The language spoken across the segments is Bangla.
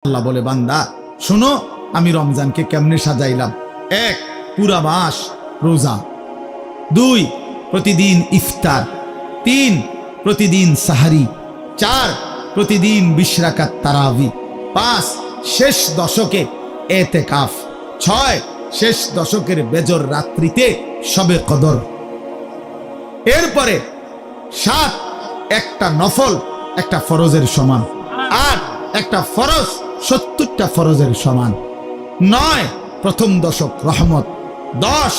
আল্লাহ বলে, বান্দা শোনো আমি রমজানকে কেমনে সাজাইলাম। 1 পুরা মাস রোজা, 2 প্রতিদিন ইফতার, 3 প্রতিদিন সাহারি, 4 প্রতিদিন 20 রাকাত তারাবি, 5 শেষ দশকে এতেকাফ, 6 শেষ দশকের বেজর রাত্রিতে শবে কদর, এরপরে 7 একটা নফল একটা ফরজের সমান, 8 একটা ফরজ 70টা ফরজের সমান, 9 প্রথম দশক রহমত, 10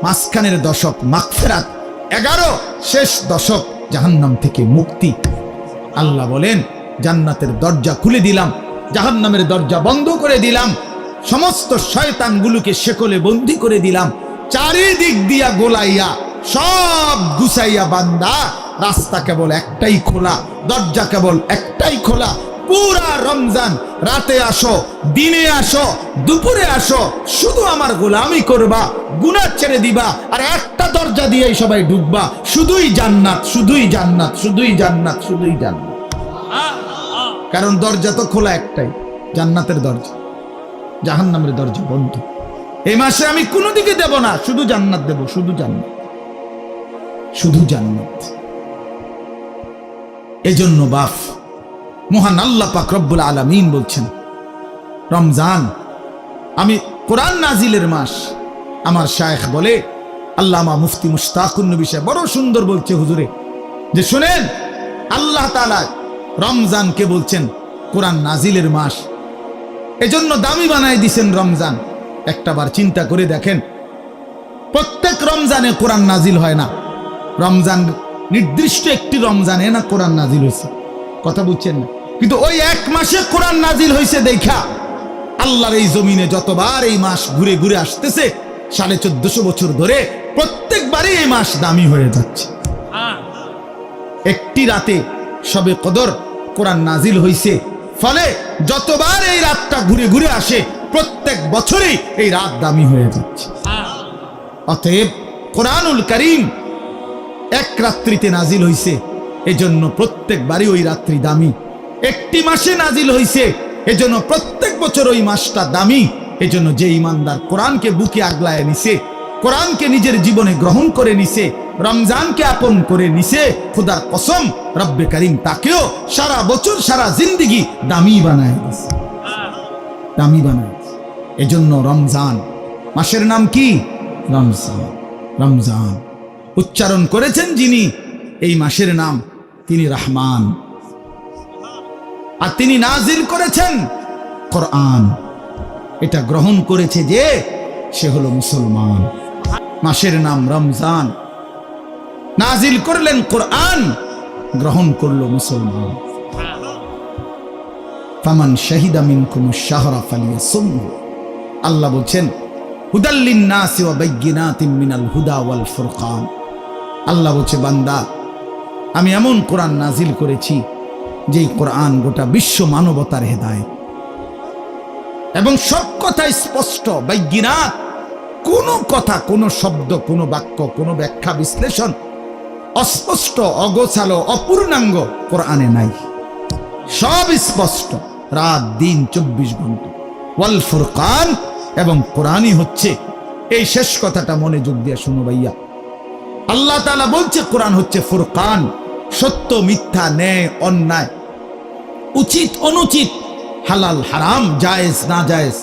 মাঝখানের দশক মাগফিরাত, 11 শেষ দশক জাহান্নাম থেকে মুক্তি। আল্লাহ বলেন, জান্নাতের দরজা খুলে দিলাম, জাহান্নামের দরজা বন্ধ করে দিলাম, সমস্ত শয়তানগুলোকে শেকলে বন্দী করে দিলাম, চারিদিক দিয়া গোলাইয়া সব গুছাইয়া বান্দা রাস্তা কেবল একটাই খোলা, দরজা কেবল একটাই খোলা। পুরা রমজান রাতে আসো, দিনে আসো, দুপুরে আসো, শুধু আমার গোলামি করবা, গুনাহ ছেড়ে দিবা, আর একটা দরজা দিয়েই সবাই ঢুকবা, শুধুই জান্নাত, শুধুই জান্নাত, শুধুই জান্নাত, শুধুই জান্নাত। কারণ দরজা তো খোলা একটাই, জান্নাতের দরজা, জাহান্নামের দরজা বন্ধ। এই মাসে আমি কোনো দিকে দেব না, শুধু জান্নাত দেব, শুধু জান্নাত, শুধু জান্নাত। এজন্য বাপ মহান আল্লাহ পাক রব্বুল আলামিন বলছেন, রমজান আমি কোরআন নাজিলের মাস। আমার শায়েখ বলে, আল্লামা মুফতি মুশতাকুন নবী সাহেব বড় সুন্দর বলছে হুজুরে, যে শুনেন আল্লাহ তাআলা রমজানকে বলছেন কোরআন নাজিলের মাস, এজন্য দামি বানাই দিছেন রমজান। একটাবার চিন্তা করে দেখেন, প্রত্যেক রমজানে কোরআন নাজিল হয় না, রমজান নির্দিষ্ট একটি রমজানে না কোরআন নাজিল হয়েছে, কথা বুঝছেন না? কিন্তু ওই এক মাসে কোরআন নাজিল হয়েছে দেখা আল্লাহর এই জমিনে যতবার এই মাস ঘুরে ঘুরে আসতেছে 1450 বছর ধরে, প্রত্যেকবারই এই মাস দামি হয়ে যাচ্ছে। একটি রাতে শবে কদর কোরআন নাজিল হয়েছে, ফলে যতবার এই রাতটা ঘুরে ঘুরে আসে প্রত্যেক বছরই এই রাত দামি হয়ে যাচ্ছে। অতএব কোরআনুল কারীম এক রাত্রিতে নাজিল হইছে, এজন্য প্রত্যেকবারই ওই রাত্রি দামি। একটি মাসে নাজিল হইছে, এজন্য প্রত্যেক বছর ওই মাসটা দামি। এজন্য যে ইমানদার কোরআনকে বুকে আগলায় নিছে, কোরআনকে নিজের জীবনে গ্রহণ করে নিছে, রমজানকে আপন করে নিছে, খোদার কসম রব্বে কারীম তাকেও সারা বছর সারা জিন্দেগি দামি বানায় দিছে, দামি বানায়। এজন্য রমজান মাসের নাম কি? রমজান। রমজান উচ্চারণ করেছেন যিনি এই মাসের নাম, তিনি রহমান, আর তিনি নাজিল করেছেন কোরআন। এটা গ্রহণ করেছে যে সে হলো মুসলমান। মাসের নাম রমজান, নাজিল করলেন কোরআন, গ্রহণ করলো মুসলমান। ফামান শাহিদা মিনকুমুশ শাহরা ফালিয়াসুমহু। আল্লাহ বলছেন, হুদাল লিন-নাসি ওয়া বাইয়িনাতিন মিনাল হুদা ওয়াল ফুরকান। আল্লাহ বলছে, বান্দা আমি এমন কোরআন নাজিল করেছি যেই কোরআন গোটা বিশ্ব মানবতার হেদায়েত, এবং সব কথা স্পষ্ট, বাইয়িনাত, কোনো কথা, কোনো শব্দ, কোনো বাক্য, কোনো ব্যাখ্যা বিশ্লেষণ অস্পষ্ট, অগোছালো, অপূর্ণাঙ্গ কোরআনে নাই, সব স্পষ্ট, রাত দিন 24 ঘন্টা। ওয়াল ফুরকান, এবং কোরআনই হচ্ছে, এই শেষ কথাটা মনোযোগ দিয়ে শুনো ভাইয়া, আল্লাহ তাআলা বলছে কোরআন হচ্ছে ফুরকান, সত্য মিথ্যা, ন্যায় অন্যায়, উচিত অনুচিত, হালাল হারাম, জায়েজ না জায়েজ,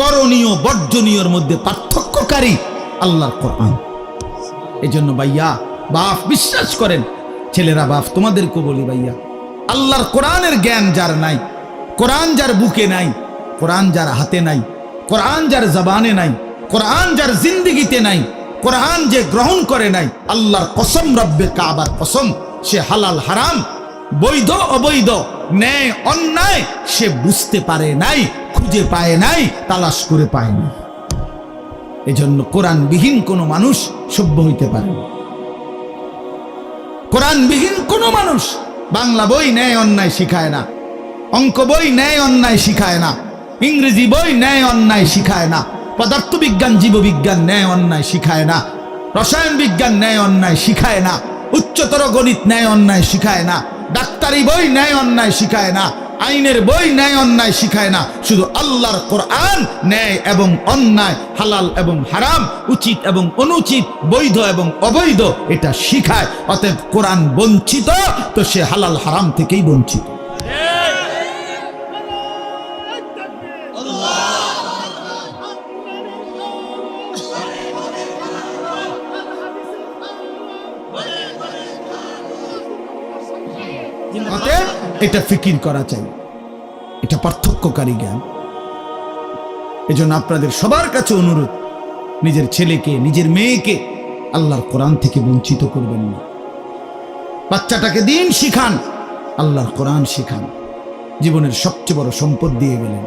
করণীয় বর্জনীয়র মধ্যে পার্থক্যকারী আল্লাহর কোরআন। এজন্য ভাইয়া বাপ বিশ্বাস করেন, ছেলেরা বাপ তোমাদেরকে বলি ভাইয়া, আল্লাহর কোরআনের জ্ঞান যার নাই, কোরআন যার বুকে নাই, কোরআন যার হাতে নাই, কোরআন যার জবানে নাই, কোরআন যার জিন্দেগিতে নাই, কোরআন যে গ্রহণ করে নাই, আল্লাহর কসম, রব্বে কাবার কসম, সে হালাল হারাম, বৈধ অবৈধ, ন্যায় অন্যায় সে বুঝতে পারে নাই, খুঁজে পায় নাই, তালাশ করে পায় না। এজন্য কোরআনবিহীন কোনো মানুষ সভ্য হইতে পারে না। কোরআনবিহীন কোনো মানুষ বাংলা বই ন্যায় অন্যায় শিখায় না, অঙ্ক বই ন্যায় অন্যায় শিখায় না, ইংরেজি বই ন্যায় অন্যায় শিখায় না, পদার্থবিজ্ঞান জীববিজ্ঞান ন্যায় অন্যায় শিখায় না, রসায়ন বিজ্ঞান ন্যায় অন্যায় শিখায় না, উচ্চতর গণিত ন্যায় অন্যায় শিখায় না, ডাক্তারি বই ন্যায় অন্যায় শিখায় না, আইনের বই ন্যায় অন্যায় শিখায় না, শুধু আল্লাহর কোরআন ন্যায় এবং অন্যায়, হালাল এবং হারাম, উচিত এবং অনুচিত, বৈধ এবং অবৈধ এটা শিখায়। অতএব কোরআন বঞ্চিত তো সে হালাল হারাম থেকেই বঞ্চিত। অতএব এটা ফিকির করা চাই, এটা পার্থক্যকারী জ্ঞান। এজন্য আপনাদের সবার কাছে অনুরোধ, নিজের ছেলেকে নিজের মেয়েকে আল্লাহর কোরআন থেকে বঞ্চিত করবেন না। বাচ্চাটাকে দিন শিখান, আল্লাহর কোরআন শিখান। জীবনের সবচেয়ে বড় সম্পদ দিয়ে গেলেন।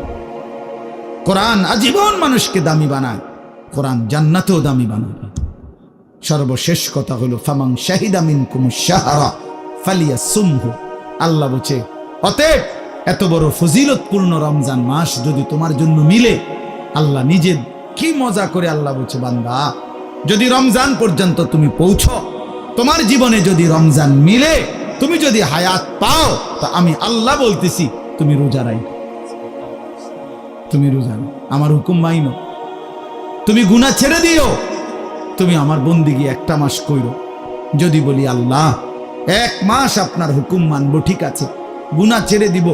কোরআন আজীবন মানুষকে দামি বানায়, কোরআন জান্নাতেও দামি বানাবে। সর্বশেষ কথা হলো ফামান শাহিদা মিনকুমুশ শাহরা ফালিয়াসুমহু। আল্লাহ বলছে অতএব এত বড় ফজিলতপূর্ণ রমজান মাস যদি তোমার জন্য মিলে, আল্লাহ নিজে কি মজা করে আল্লাহ বলছে, বান্দা যদি রমজান পর্যন্ত তুমি পৌঁছো, তোমার জীবনে যদি রমজান মিলে, তুমি যদি হায়াত পাও, তা আমি আল্লাহ বলতেছি তুমি রোজা রাখো, তুমি রোজা রাখো, আমার হুকুম মাইনো, তুমি গুনাহ ছেড়ে দিও, তুমি আমার বন্দিগি একটা মাস কইরো। যদি বলি আল্লাহ 1 মাস আপনার হুকুম মানবো, ঠিক আছে, গুনাহ ছেড়ে দিব,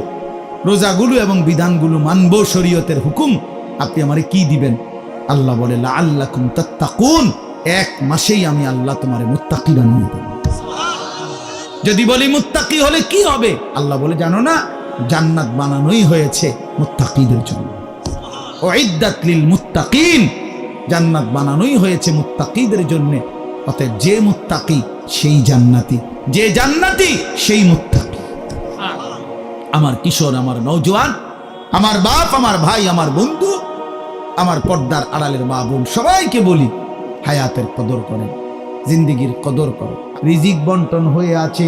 রোজাগুলো এবং বিধানগুলো মানবো, শরীয়তের হুকুম, আপনি আমারে কি দিবেন? আল্লাহ বলে লাআল্লাকুম তাত্তাকুন, 1 মাসেই আমি আল্লাহ তোমারে মুত্তাকি বানিয়ে দেব। যদি বলি মুত্তাকি হলে কি হবে? আল্লাহ বলে জানো না, জান্নাত বানানোই হয়েছে মুত্তাকিদের জন্য। উইদ্দাত লিল মুত্তাকিন, জান্নাত বানানোই হয়েছে মুত্তাকিদের জন্য। অতএব যে মুত্তাকি সেই জান্নাতি, যে জান্নাতি সেই মুত্তাকি। আমার কিশোর, আমার নওজোয়ান, আমার বাপ, আমার ভাই, আমার বন্ধু, আমার পর্দার আড়ালের মা বোন, সবাইকে বলি হায়াতের কদর করেন, জিন্দেগির কদর করো। রিজিক বন্টন হয়ে আছে,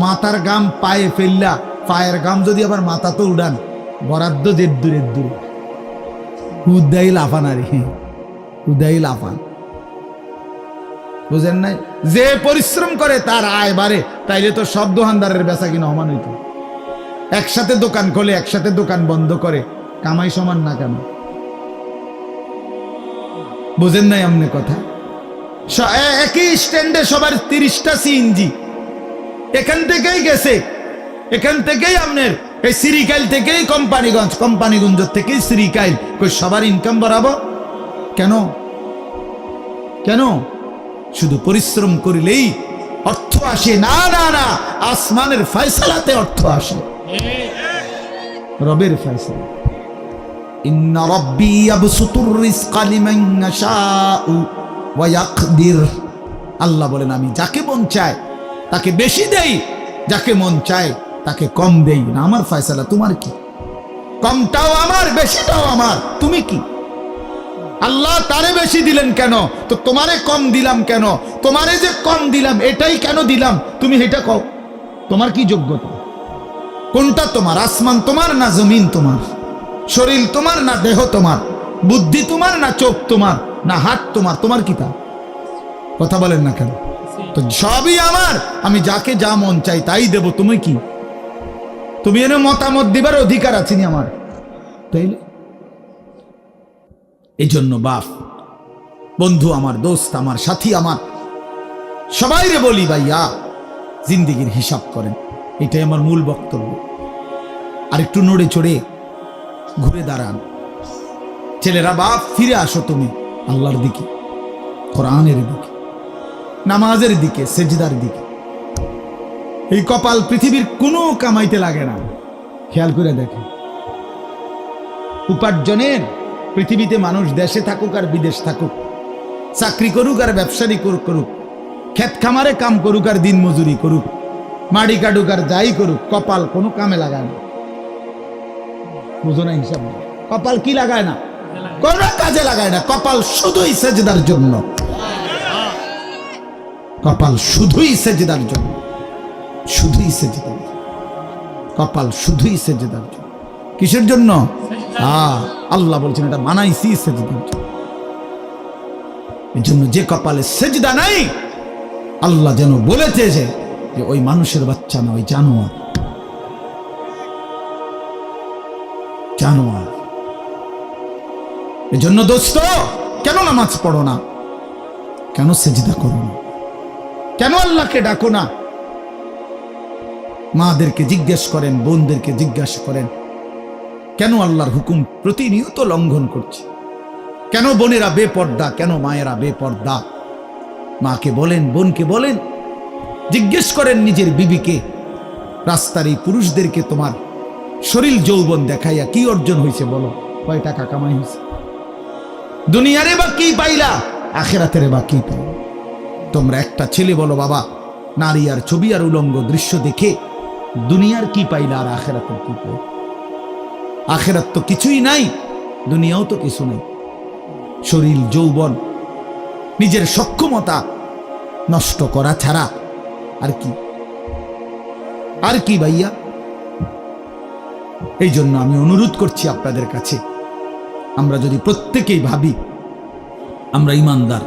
মাথার গাম পায়ে ফেললা, পায়ের গাম যদি আবার মাথা তো উড়ান, বরাদ্দ দের দূরের দূরে, উদাই লাফান, আর উদাই লাফান, বুঝেন নাই? যে পরিশ্রম করে তার আয় বাড়ে, তাইলে তো সব দোকানদারের বেচা কিনা সমান হইতো। একসাথে দোকান খোলে, একসাথে দোকান বন্ধ করে, কামাই সমান না কেন? বুঝেন নাই আমনে কথা? একই স্ট্যান্ডে সবার 30টা সিএনজি, এখান থেকেই গেছে, এখান থেকেই আপনার এই সিরিকাইল থেকেই কোম্পানিগঞ্জ, কোম্পানিগঞ্জ থেকেই সিরিকাইল, কই সবার ইনকাম বাড়াবো কেন? কেন? শুধু পরিশ্রম করিলেই অর্থ আসে? না না না, আসমানের ফয়সালাতে অর্থ আসে, রবের ফয়সালা। ইন্না রাব্বি ইয়াবসুতুর রিজকা লিমান ইয়াশাউ ওয়া ইয়াকদির। আল্লাহ বলেন আমি যাকে মন চায় তাকে বেশি দেই, যাকে মন চায় তাকে কম দেই না। আমার ফয়সালা, তোমার কি? কমটাও আমার, বেশিটাও আমার, তুমি কি? আল্লাহ তারে বেশি দিলেন কেন, তো তোমারে কম দিলাম কেন? তোমারে যে কম দিলাম এটাই কেন দিলাম, তুমি এটা কও। তোমার কি যোগ্যতা? কোনটা তোমার? আসমান তোমার না জমিন তোমার? শরীর তোমার না দেহ তোমার? বুদ্ধি তোমার না চোখ তোমার না হাত তোমার? তোমার কি তা? কথা বলেন না কেন? তো সবই আমার, আমি যাকে যা মন চাই তাই দেব। তুমি কি? তুমি এনে মতামত দিবার অধিকার আছে নি আমার? তাইলে এই জন্য বাপ, বন্ধু আমার, দোস্ত আমার, সাথী আমার, সবাইরে বলি ভাইয়া জিন্দেগির হিসাব করেন। এটাই আমার মূল বক্তব্য। আর একটু নড়ে চড়ে ঘুরে দাঁড়ান। ছেলেরা, বাপ ফিরে আসো তুমি আল্লাহর দিকে, কোরআনের দিকে, নামাজের দিকে, সেজদার দিকে। এই কপাল পৃথিবীর কোনো কামাইতে লাগে না। খেয়াল করে দেখেন, উপার্জনের পৃথিবীতে মানুষ দেশে থাকুক আর বিদেশ থাকুক, চাকরি করুক আর ব্যবসায়ী করুক, ক্ষেত খামারে কাম করুক আর দিন মজুরি করুক, মাড়ি কাটুক আর যাই করুক, কপাল কোনো কামে লাগায় না। বুঝো না হিসাব? কপাল কি লাগায় না? কোন কাজে লাগায় না। কপাল শুধুই সেজদার জন্য, কপাল শুধুই সেজদার জন্য, শুধুই সেজদার, কপাল শুধুই সেজদার জন্য। কিসের জন্য? আল্লাহ বলছেন এটা বানাইছি সেজদার জন্য। এই জন্য যে কপালে সেজদা নাই, আল্লাহ যেন বলেছে যে ওই মানুষের বাচ্চা না, ওই জানোয়ার। জানোয়ার। এজন্য দোস্ত, কেন নামাজ পড়ো না? কেন সেজদা করো না? কেন আল্লাহকে ডাকো না? মাদেরকে জিজ্ঞেস করেন, বোনদেরকে জিজ্ঞাসা করেন, কেন আল্লাহর হুকুম প্রতিনিয়ত লঙ্ঘন করছে? কেন বোনেরা বেপর্দা? কেন মায়েরা বেপর্দা? মাকে বলেন, বোনকে বলেন, জিজ্ঞেস করেন নিজের বিবিকে, রাস্তার এই পুরুষদেরকে তোমার শরীর যৌবন দেখাইয়া কি অর্জন হয়েছে বলো? কয় টাকা কামাই হয়েছে? দুনিয়ারে বা কি পাইলা? আখিরাতের বা কি পাইলা? তোমরা একটা ছেলে বলো, বাবা, নারী আর ছবি আর উলঙ্গ দৃশ্য দেখে দুনিয়ার কি পাইলা আর আখিরাতের কি পাইলা? আখিরাত তো কিছুই নাই, দুনিয়াও তো কিছু নাই। শরীর যৌবন, নিজের সক্ষমতা নষ্ট করা ছাড়া আর কি? আর কি ভাইয়া? এই জন্য আমি অনুরোধ করছি আপনাদের কাছে, আমরা যদি প্রত্যেকেই ভাবি আমরা ইমানদার,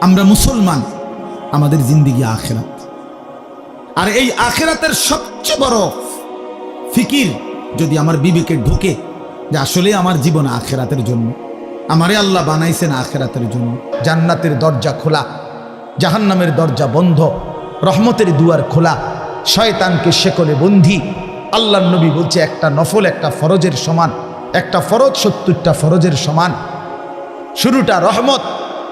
আমরা মুসলমান, আমাদের জিন্দেগি আখিরাত, আর এই আখিরাতের সবচেয়ে বড় ফিকির যদি আমার বিবেকে ঢোকে যে আসলে আমার জীবন আখিরাতের জন্য, আমারে আল্লাহ বানাইছেন আখিরাতের জন্য। জান্নাতের দরজা খোলা, জাহান্নামের দরজা বন্ধ, রহমতের দুয়ার খোলা, শয়তানকে শেকলে বন্ধি। আল্লাহর নবী বলছে একটা নফল একটা ফরজের সমান, একটা ফরজ ৭০টা ফরজের সমান। শুরুটা রহমত,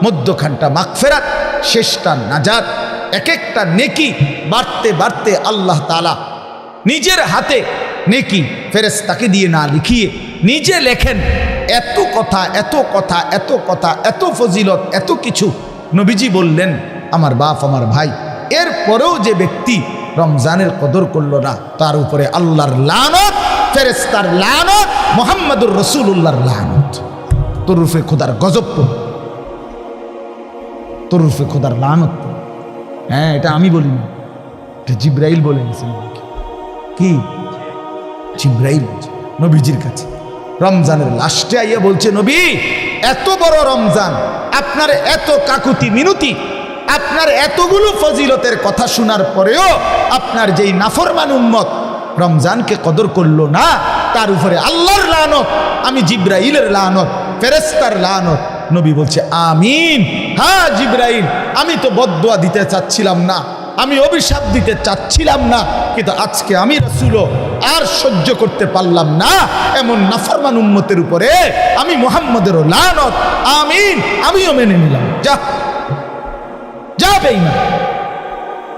মধ্যখানটা মাগফিরাত, শেষটা নাজাত। এক একটা নেকি বাড়তে বাড়তে আল্লাহ তাআলা নিজের হাতে নেকি ফেরেশতাকে দিয়ে না লিখিয়ে নিজে লেখেন। এত কথা, এত কথা, এত কথা, এত ফজিলত, এত কিছু নবীজি বললেন আমার বাপ আমার ভাই। এরপরেও যে ব্যক্তি রমজানের কদর করলো না, তার উপরে আল্লাহর লানত, ফেরেশতার লানত, মুহাম্মদুর রাসূলুল্লাহর লানত। তরুফে খোদার গজব, তরুফে খোদার লানত। হ্যাঁ, এটা আমি বলিনি, এটা জিব্রাইল বলে গেছেন। কি? জিব্রাইল নবীজির কাছে রমজানের লাস্টে আইয়া বলছে, নবী, এত বড় রমজান, আপনার এত কাকুতি মিনতি, আপনার এতগুলো ফজিলতের কথা শোনার পরেও আপনার যেই নাফরমান উম্মত রমজানকে কদর করলো না, তার উপরে আল্লাহর লানত, আমি জিব্রাইলের লানত, ফেরেশতার লানত। নবী বলছে আমিন। হ্যাঁ জিব্রাইল, আমি তো বদদুয়া দিতে চাচ্ছিলাম না, আমি অভিশাপ দিতে চাচ্ছিলাম না, কিন্তু আজকে আমি রাসূলও আর সহ্য করতে পারলাম না এমন নাফরমান উম্মতের উপরে আমি মুহাম্মদেরও লানত। আমিন, আমিও মেনে নিলাম। যা যা বেঈমান,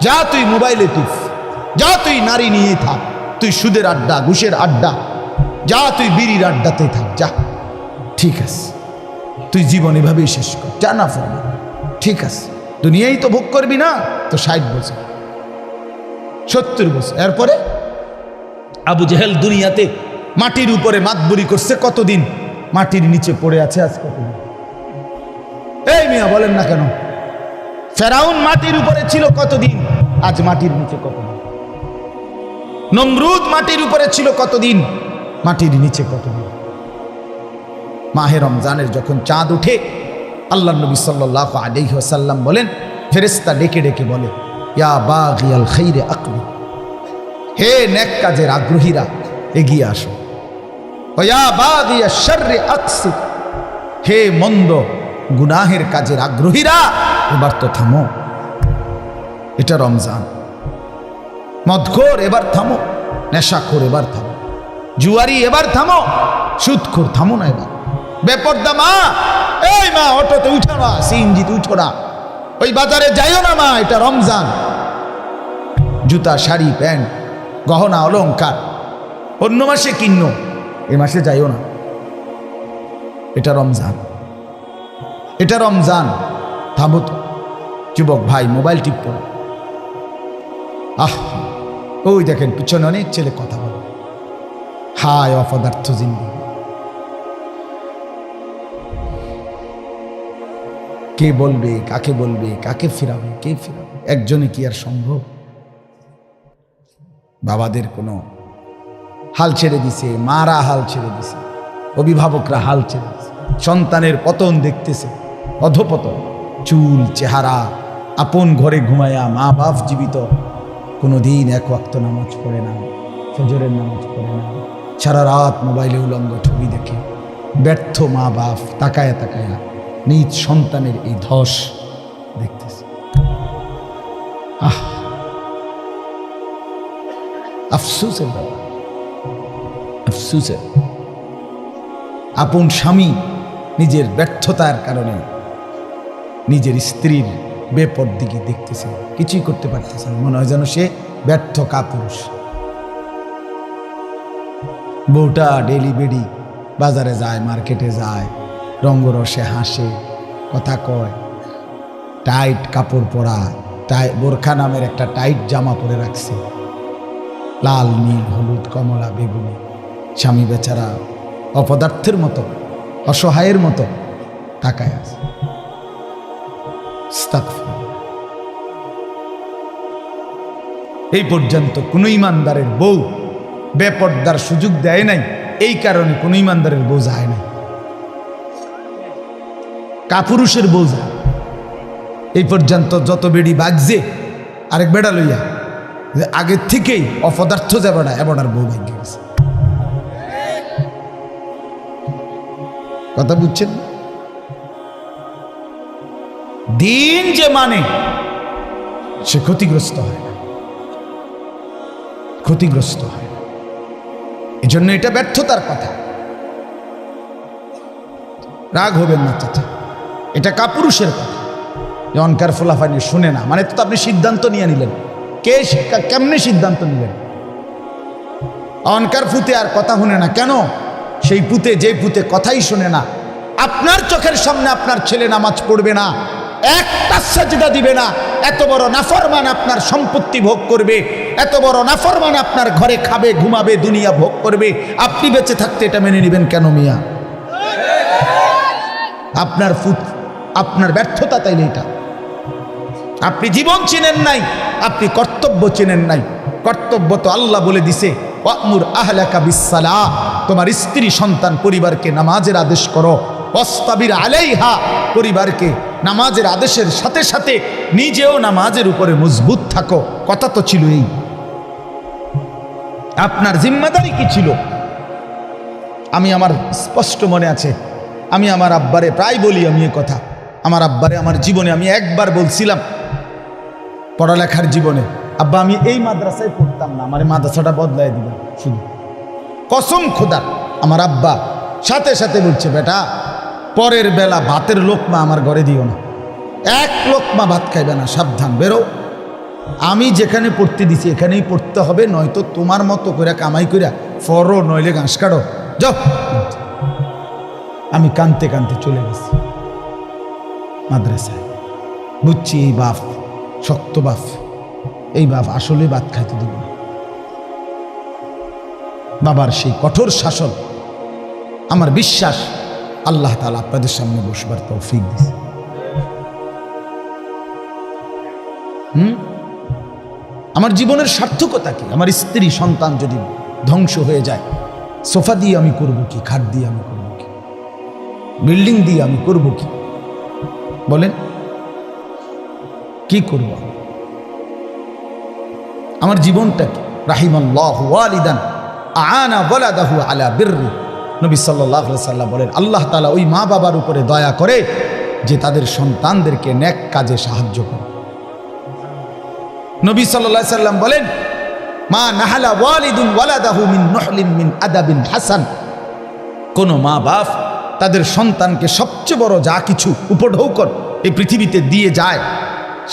যা তুই মোবাইলে তুই, যা তুই নারী নিয়ে থাক, তুই সুদের আড্ডা, ঘুষের আড্ডা, যা তুই বিড়ির আড্ডাতে থাক, যা, ঠিক আছে, তুই জীবন এভাবেই শেষ কর, যা না ফোন, ঠিক আছে, দুনিয়াই তো ভোগ করবি না তো ৬০ বছর ৭০ বছর। এরপরে আবু জেহেল দুনিয়াতে মাটির উপরে মাতবুরি করছে কতদিন, মাটির নিচে পড়ে আছে আজ কতদিন? এই মিয়া বলেন না কেন? ফেরাউন মাটির উপরে ছিল কতদিন, আজ মাটির নিচে কতদিন? নমরুদ মাটির উপরে ছিল কতদিন, মাটির নিচে কতদিন? মাহে রমজানের যখন চাঁদ উঠে, আল্লাহ নবী সাল্লাল্লাহু আলাইহি ওয়াসাল্লাম বলেন, ফেরেশতা ডেকে ডেকে বলে, ইয়া বাগিয়াল খাইরে আকবিল, হে নেক কাজের আগ্রহীরা এগিয়ে আসো, ওয়া ইয়া বাগিয়াশ শাররি আকসির, হে মন্দ গুনাহের কাজের আগ্রহীরা এবার তো থামো। এটা রমজান। মদখোর এবার থামো, নেশাখোর এবার থামো, জুয়ারি এবার থামো, সুদখোর থামো না এবার। বেপর্দা মা, এই মা অটোতে উঠো না, সিএনজিতে উঠো না, ওই বাজারে যাইও না মা, এটা রমজান। জুতা, শাড়ি, প্যান্ট, গহনা, অলংকার অন্য মাসে কিনো, এই মাসে যাইও না, এটা রমজান, এটা রমজান। থামো তো যুবক ভাই, মোবাইল টিপো। ওই দেখেন পিছনে অনেক ছেলে কথা বলে, হায় অপদার্থ জিন্দেগি। কে বলবে, কাকে বলবে, কাকে ফিরাবে, কে ফিরাবে? একজনে কি আর সম্ভব? বাবাদের কোনো হাল ছেড়ে দিছে, মারা হাল ছেড়ে দিছে, অভিভাবকরা হাল ছেড়ে দিছে, সন্তানের পতন দেখতেছে, অধপতন, চুল, চেহারা, আপন ঘরে ঘুমায়া, মা বাপ জীবিত, কোনোদিন এক ওয়াক্ত নামাজ পড়ে না, ফজরের নামাজ পড়ে না, সারা রাত মোবাইলে উলঙ্গ ছবি দেখে ব্যর্থ মা বাপ তাকায়া তাকায়া নিজ সন্তানের এই ধস দেখতেছে। আফসোসের ব্যাপার, আফসোসের। আপন স্বামী নিজের ব্যর্থতার কারণে নিজের স্ত্রীর বেপরদিকে দেখতেছে, কিছুই করতে পারতেছে না, মনে হয় যেন সে ব্যর্থ কাপুরুষ। বউটা ডেলি বেডি বাজারে যায়, মার্কেটে যায়, রঙ্গরসে হাসে, কথা কয়, টাইট কাপড় পরা, বোরখা নামের একটা টাইট জামা পরে রাখছে, লাল নীল হলুদ কমলা বেগুনি। স্বামী বেচারা অপদার্থের মতো, অসহায়ের মতো তাকায় আছে। এই পর্যন্ত কোন ইমানদারের বউ বেপর্দার সুযোগ দেয় নাই, এই কারণে কোন ইমানদারের বউ যায় নাই, কাপুরুষের বউ যায়। এই পর্যন্ত যত বেড়ি বাগছে আরেক বেড়া লইয়া, আগের থেকেই অপদার্থ যে বেড়া এবার বউ ভাগ্যে গেছে। কথা বুঝছেন? দিন যে মানে সে ক্ষতিগ্রস্ত হয় না, ক্ষতিগ্রস্ত হয় না। এই জন্য এটা ব্যর্থতার কথা, রাগ হবেন না চাচা, এটা কাপুরুষের কথা। অনকার ফোলাফানি শুনে না মানে তো আপনি সিদ্ধান্ত নিয়ে নিলেন, কেমনে সিদ্ধান্ত নিলেন? অনকার ফুতে আর কথা শুনে না কেন? সেই পুতে, যে পুতে কথাই শুনে না, আপনার চোখের সামনে আপনার ছেলে নামাজ পড়বে না, একটা সাজদা দিবে না, এত বড় নাফরমান আপনার সম্পত্তি ভোগ করবে, এত বড় নাফরমান আপনার ঘরে খাবে ঘুমাবে দুনিয়া ভোগ করবে, আপনি বেঁচে থাকতে এটা মেনে নেবেন কেন মিয়া? আপনার আপনার ব্যর্থতা তাইলে এটা। আপনি জীবন চিনেন নাই, আপনি কর্তব্য চিনেন নাই। কর্তব্য তো আল্লাহ বলে দিছে, ওয়া'মুর আহলাকা বিসসালাহ, তোমার স্ত্রী সন্তান পরিবারকে নামাজের আদেশ করো, ওয়াসতাবির আলাইহা, পরিবারকে নামাজের আদেশের সাথে সাথে নিজেও নামাজের উপরে মজবুত থাকো। কথা তো ছিল এই। আপনার জিম্মাদারি কি ছিল? আমি আমার স্পষ্ট মনে আছে, আমি আমার আব্বারে প্রায় বলি, আমি এ কথা আমার আব্বারে আমার জীবনে আমি একবার বলছিলাম, পড়ালেখার জীবনে, আব্বা আমি এই মাদ্রাসায় পড়তাম না, আমার মাদ্রাসাটা বদলাই দিবেন শুধু, কসম খোদা। আমার আব্বা সাথে সাথে বলছে, বেটা পরের বেলা ভাতের লোকমা আমার ঘরে দিও না, এক লোকমা ভাত খাইবে না, সাবধান, বেরো। আমি যেখানে পড়তে দিছি এখানেই পড়তে হবে, নয়তো তোমার মতো করে কামাই করিয়া ফরো, নইলে ঘাস কাটো, যাও। আমি কানতে কানতে চলে গেছি মাদ্রাসায়। বুঝছি এই বাপ শক্ত বাপ, এই বাপ আসলে ভাত খাইতে দিব না। বাবার সেই কঠোর শাসন, আমার বিশ্বাস আল্লাহ তাআলা আপনাদের সামনে বসবার তৌফিক দিয়েছে। আমার জীবনের সার্থকতা কি? আমার স্ত্রী সন্তান যদি ধ্বংস হয়ে যায়, সোফা দিয়ে আমি করব কি? খাট দিয়ে আমি করব কি? বিল্ডিং দিয়ে আমি করব কি? বলেন কি করব? আমার জীবনটা কি? রাহিমাল্লাহু ওয়ালিদান আ'আনা ওয়ালাদাহু আলা বিররি, নবী সাল্লাল্লাহু আলাইহি ওয়াসাল্লাম বলেন, আল্লাহ তাআলা ওই মা বাবার উপরে দয়া করে যে তাদের সন্তানদেরকে নেক কাজে সাহায্য করে। নবী সাল্লাল্লাহু আলাইহি ওয়াসাল্লাম বলেন, মা নাহালা ওয়ালিদুন ওয়ালাদাহু মিন নুহলিন মিন আদাবিন হাসান, কোন মা বাপ তাদের সন্তানকে সবচেয়ে বড় যা কিছু উপঢৌকন এই পৃথিবীতে দিয়ে যায়,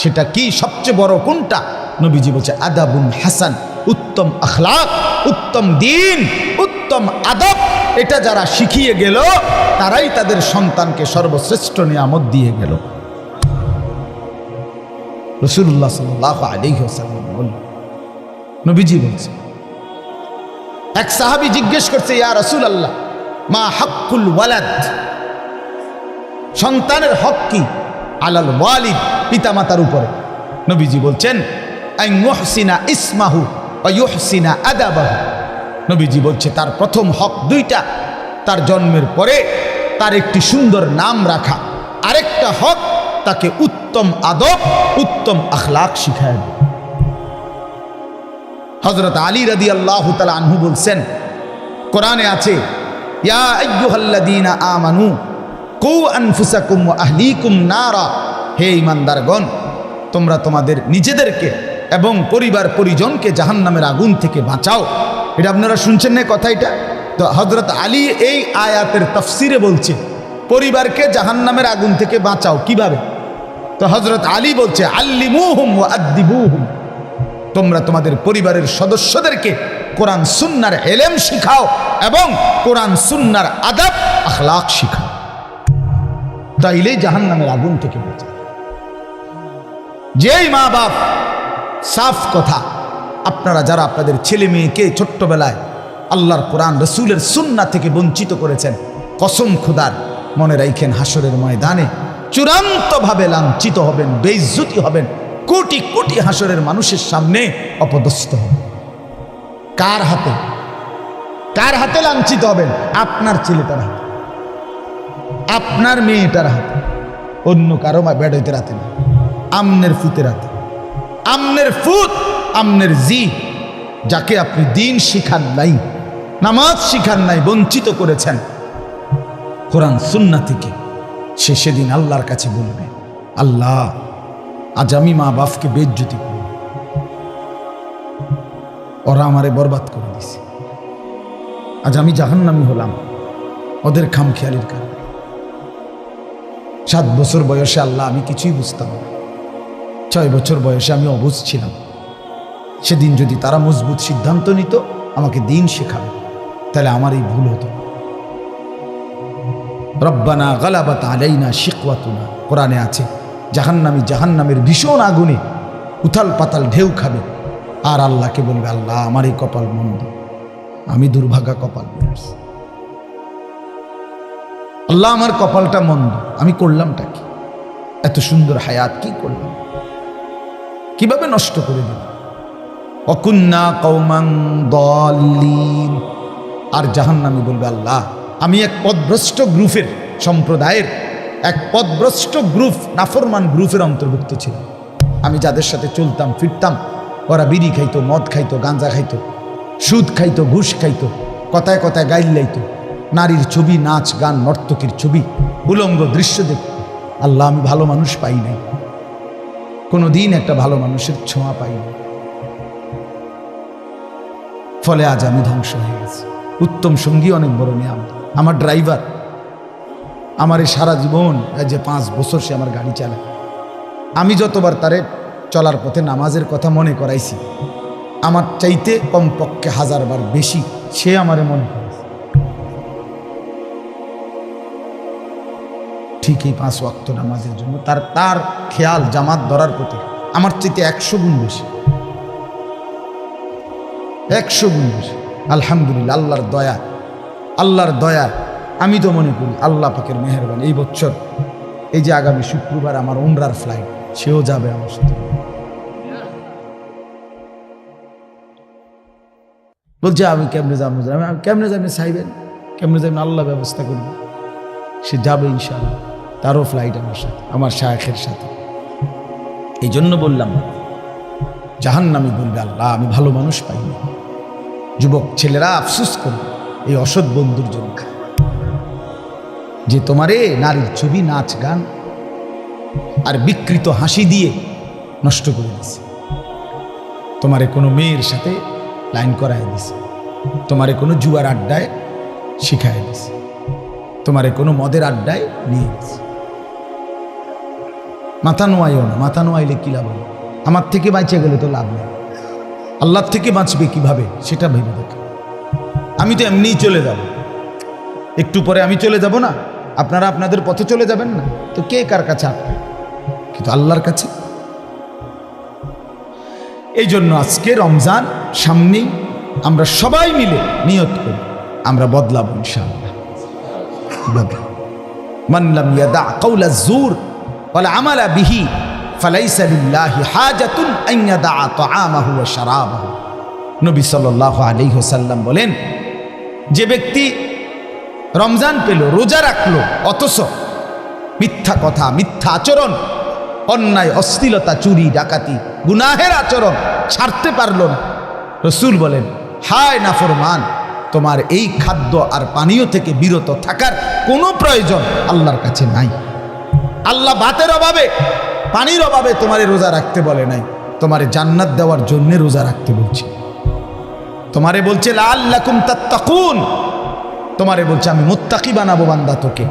সেটা কি? সবচেয়ে বড় কোনটা? নবীজি বলছে আদাবুন হাসান, উত্তম আখলাক, উত্তম দিন, উত্তম আদব। এটা যারা শিখিয়ে গেল তারাই তাদের সন্তানকে সর্বশ্রেষ্ঠ নিয়ামত দিয়ে গেল। রাসূলুল্লাহ সাল্লাল্লাহু আলাইহি ওয়াসাল্লাম বলেন, নবীজি বলছে, এক সাহাবী জিজ্ঞেস করছে, ইয়া রাসূলুল্লাহ মা হাক্কুল ওয়ালাদ, সন্তানের হক কি? আলাল ওয়ালিদ, পিতামাতার উপরে। নবীজি বলছেন, আন ইউহসিনা ইসমাহু ওয়া ইউহসিনা আদাবাহু। নবীজি বলছে তার প্রথম হক দুইটা, তার জন্মের পরে তার একটি সুন্দর নাম রাখা, আরেকটা হক তাকে উত্তম আদব, উত্তম আখলাক শিখায়। হযরত আলী রাদিয়াল্লাহু তাআলা আনহু বলছেন, কোরআনে আছে, ইয়া আইয়ুহাল্লাযীনা আমানু কু আনফুসাকুম ওয়া আহলিকুম নারা, হে ঈমানদারগণ, তোমরা তোমাদের নিজেদেরকে এবং পরিবার পরিজনকে জাহান্নামের আগুন থেকে বাঁচাও। এটা আপনারা শুনছেন না কথা? এটা তো হযরত আলী এই আয়াতের তাফসিরে বলছে পরিবারকে জাহান্নামের আগুন থেকে বাঁচাও কিভাবে। তো হযরত আলী বলছে, আল্লিমুহুম ওয়া আদ্দিবুহুম, তোমরা তোমাদের পরিবারের সদস্যদেরকে কোরআন সুন্নাহর ইলম শিখাও এবং কোরআন সুন্নাহর আদব আখলাক শিখাও, তাইলেই জাহান্নামের আগুন থেকে বাঁচাও। যেই মা বাপ, সাফ কথা, আপনারা যারা আপনাদের ছেলে মেয়েকে ছোট্টবেলায় আল্লাহর কোরআন রসুলের সুন্নাহ থেকে বঞ্চিত করেছেন, কসম খুদার মনে রাখেন হাসরের ময়দানে চূড়ান্তভাবে লাঞ্ছিত হবেন, বেইজ্জতি হবেন, কোটি কোটি হাসরের মানুষের সামনে অপদস্থ হবেন। কার হাতে? কার হাতে লাঞ্ছিত হবেন? আপনার ছেলেটার হাতে, আপনার মেয়েটার হাতে, অন্য কারো বেড়াইতে রাতে না, আমনের ফুতের হাতে। আমনের ফুত, আমনের জি, যাকে আপনি দিন শিখান নাই, নামাজ শিখান নাই, বঞ্চিত করেছেন কোরআন সুন্নাহ থেকে, সে সেদিন আল্লাহর কাছে বলবে, আল্লাহ আজ আমি মা বাপকে বেইজ্জতি করি, ওরা আমারে বরবাদ করে দিছে, আজ আমি জাহান্নামী হলাম ওদের খামখেয়ালির কারণে। 7 বছর বয়সে আল্লাহ আমি কিছুই বুঝতাম না, 6 বছর বয়সে আমি অবুঝ ছিলাম। সেদিন যদি তারা মজবুত সিদ্ধান্ত নিত আমাকে দিন শেখাবে, তাহলে আমার এই ভুল হতো। রব্বানা গালাবাত আলাইনা শিকওয়াতুনা, কোরআনে আছে জাহান্নামী জাহান্নামের ভীষণ আগুনে উথাল পাতাল ঢেউ খাবে, আর আল্লাহকে বলবে, আল্লাহ আমার এই কপাল মন্দ, আমি দুর্ভাগা কপাল নিয়ে আসছি, আল্লাহ আমার কপালটা মন্দ, আমি করলামটা কি? এত সুন্দর হায়াত কি করলাম, কিভাবে নষ্ট করে দিল। অকুন্না কওমান দাল্লিন, আর জাহান্নামী বলবে, আল্লাহ আমি এক পথভ্রষ্ট গ্রুপের, সম্প্রদায়ের এক পথভ্রষ্ট গ্রুপ, নাফরমান গ্রুপের অন্তর্ভুক্ত ছিল। আমি যাদের সাথে চলতাম ফিরতাম, ওরা বিড়ি খাইতো, মদ খাইতো, গাঁজা খাইতো, সুদ খাইতো, ঘুষ খাইতো, কথায় কথায় গাইল লাইতো, নারীর ছবি, নাচ গান, নর্তকীর ছবি, উলঙ্গ দৃশ্য দেখত। আল্লাহ আমি ভালো মানুষ পাই নাই, কোনোদিন একটা ভালো মানুষের ছোঁয়া পাই নাই, ফলে আজ আমি ধ্বংস হয়ে গেছি। উত্তম সঙ্গী অনেক বড় নিয়ামত। আমার ড্রাইভার আমার এই সারা জীবন, যে 5 বছর সে আমার গাড়ি চালায়, আমি যতবার তারে চলার পথে নামাজের কথা মনে করাইছি, আমার চাইতে কমপক্ষে 1000 বার বেশি সে আমারে মনে করেছে। ঠিক এই 5 ওয়াক্ত নামাজের জন্য তার খেয়াল জামাত ধরার প্রতি আমার চাইতে 100 গুণ বেশি, 100 গুণ বেশি। আলহামদুলিল্লাহ, আল্লাহর দয়া, আল্লাহর দয়া। আমি তো মনে করি আল্লাহ পাকের মেহেরবানি, এই বছর এই যে আগামী শুক্রবার আমার উমরার ফ্লাইট, সেও যাবে আমার সাথে। বলছে আমি কেমনে যাবো, আমি কেমনে যাবেন চাইবেন, কেমনে যাবেন আল্লাহ ব্যবস্থা করবে, সে যাবে ইনশাআল্লাহ, তারও ফ্লাইট আমার সাথে, আমার শায়েখের সাথে। এই জন্য বললাম, জাহান্নামী বলবে, আল্লাহ আমি ভালো মানুষ পাইনি। যুবক ছেলেরা আফসোস করবে এই অসৎ বন্ধুর জন্য, যে তোমারে নারীর ছবি, নাচ গান আর বিকৃত হাসি দিয়ে নষ্ট করে দিছে, তোমারে কোনো মেয়ের সাথে লাইন করাই দিছে, তোমারে কোনো জুয়ার আড্ডায় শিখাই দিছে, তোমারে কোনো মদের আড্ডায় নিয়ে দিছে। মাথা নোয়াইও না, মাথা নোয়াইলে কি লাভ হবে? আমার থেকে বাঁচে গেলে তো লাভ নেই, আল্লাহর থেকে বাঁচবে কিভাবে সেটা ভেবে দেখো। আমি তো এমনিই চলে যাব, একটু পরে আমি চলে যাব না, আপনারা আপনাদের পথে চলে যাবেন না, তো কে কার কাছে আটবে? কিন্তু আল্লাহর কাছে। এই জন্য আজকে রমজান সামনেই, আমরা সবাই মিলে নিয়ত করি আমরা বদলাবো ইনশাআল্লাহ। মান লাম ইয়াদা কাওলা যুর ওয়াল আমালা বিহি ফালাইসা লিল্লাহি হাজাতুন আন ইয়াদা তাআমাহু ওয়া শারাবাহু। নবী সাল্লাল্লাহু আলাইহি ওয়াসাল্লাম বলেন, যে ব্যক্তি রমজান পেল, রোজা রাখলো, অথচ মিথ্যা কথা, মিথ্যা আচরণ, অন্যায়, অশ্লীলতা, চুরি, ডাকাতি, গুনাহের আচরণ ছাড়তে পারল না, রাসূল বলেন, হায় নাফরমান, তোমার এই খাদ্য আর পানীয় থেকে বিরত থাকার কোনো প্রয়োজন আল্লাহর কাছে নাই। আল্লাহ ভাতের অভাবে পানির অভাবে তোমারে রোজা রাখতে বলে নাই, তোমারে জান্নাত দেওয়ার জন্য রোজা রাখতে বলছে। তোমারে বলছে লাআল্লাকুম তাত্তাকুন, তোমারে বলছে আমি মুত্তাকি বানাবো বান্দা তোকে,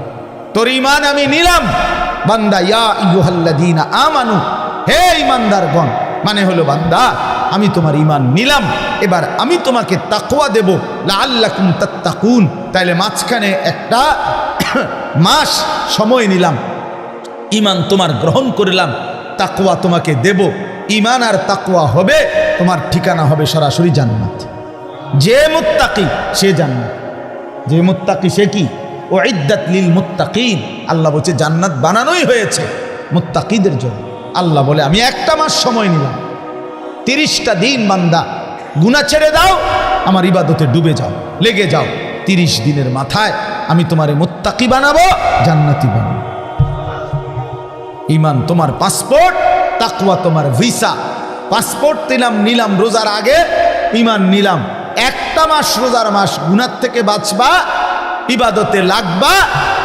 তোর ঈমান আমি নিলাম বান্দা। ইয়া আইয়ুহাল্লাযীনা আমানু, হে ঈমানদারগণ, মানে হলো বান্দা আমি তোমার ঈমান নিলাম, এবার আমি তোমাকে তাকওয়া দেব লাআল্লাকুম তাত্তাকুন। তাইলে মাঝখানে একটা মাস সময় নিলাম, ঈমান তোমার গ্রহণ করলাম, তাকওয়া তোমাকে দেব। ঈমান আর তাকওয়া হবে, তোমার ঠিকানা হবে সরাসরি জান্নাত। যে মুত্তাকি সে জান্নাত, যে মুত্তাকি সে কি? উইদ্দাত লিল মুত্তাকিন, আল্লাহ বলছে জান্নাত বানানোই হয়েছে মুত্তাকিদের জন্য। আল্লাহ বলে আমি একটা মাস সময় নিলাম, 30টা দিন বান্দা গুনাহ ছেড়ে দাও, আমার ইবাদতে ডুবে যাও, লেগে যাও। 30 দিনের মাথায় আমি তোমারে মুত্তাকি বানাবো, জান্নাতি বানাবো। ঈমান তোমার পাসপোর্ট, তাকওয়া তোমার ভিসা। পাসপোর্ট নিলাম রোজার আগে, ঈমান নিলাম। একটা মাস রোজার মাস, গুনাহ থেকে বাঁচবা, ইবাদতে লাগবা।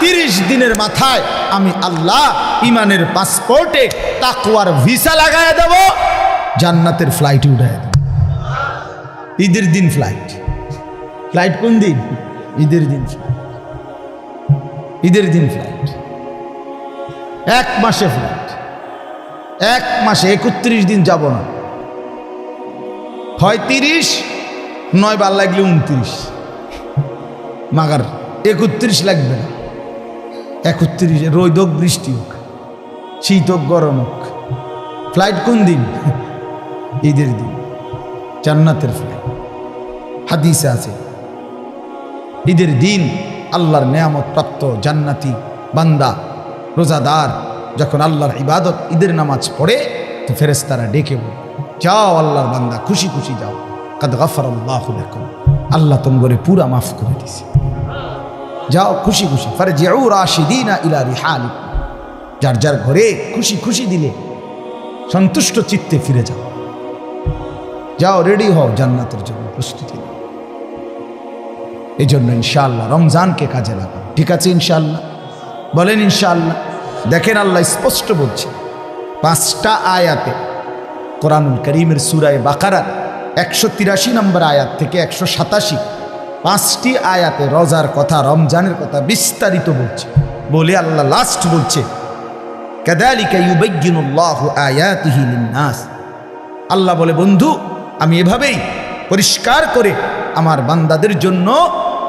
30 দিনের মাথায় আমি আল্লাহ ঈমানের পাসপোর্টে তাকওয়ার ভিসা লাগায় দেব, জান্নাতের ফ্লাইট উঠায় দেব। ঈদের দিন ফ্লাইট। ফ্লাইট কোন দিন? ঈদের দিন। ঈদের দিন ফ্লাইট, 1 মাসে ফ্লাইট। 1 মাসে 31 দিন যাব না, হয় 30, নয় বার লাগলে 29, মাগার 31 লাগবে না। 31 রোদ হোক বৃষ্টি হোক, শীত হোক গরম হোক, ফ্লাইট কোন দিন? ঈদের দিন, জান্নাতের ফ্লাইট। হাদিসে আছে ঈদের দিন আল্লাহর নেয়ামত প্রাপ্ত জান্নাতি বান্দা রোজাদার যখন আল্লাহর ইবাদত ঈদের নামাজ পড়ে, তো ফেরেশতারা ডেকে বলে, যাও আল্লাহর বান্দা, খুশি খুশি যাও, কাদ গাফারাল্লাহু লাকুম, আল্লাহ তোমরে পুরা মাফ করে দিয়েছে, যাও খুশি খুশি। ফারজিউ রাশিদিনা ইলা রিহালিকুম, যার যার ঘরে খুশি খুশি দিলে সন্তুষ্ট চিত্তে ফিরে যাও, যাও রেডি হও জান্নাতের জন্য প্রস্তুতি নাও। এই জন্য ইনশাআল্লাহ রমজানকে কাজে লাগাও, ঠিক আছে? ইনশাআল্লাহ বলেন ইনশাআল্লাহ। দেখেন আল্লাহ স্পষ্ট বলছে 5টা আয়াতে, কোরআনুল কারীমের সূরা বাকারার 183 নম্বর আয়াত থেকে 187, 5টি আয়াতে রোজার কথা, রমজানের কথা বিস্তারিত বলছে। বলে আল্লাহ লাস্ট বলছে কাযালিকা ইউবায়্যিনুল্লাহু আয়াতিহি লিন-নাস, আল্লাহ বলে বন্ধু আমি এভাবেই পরিষ্কার করে আমার বান্দাদের জন্য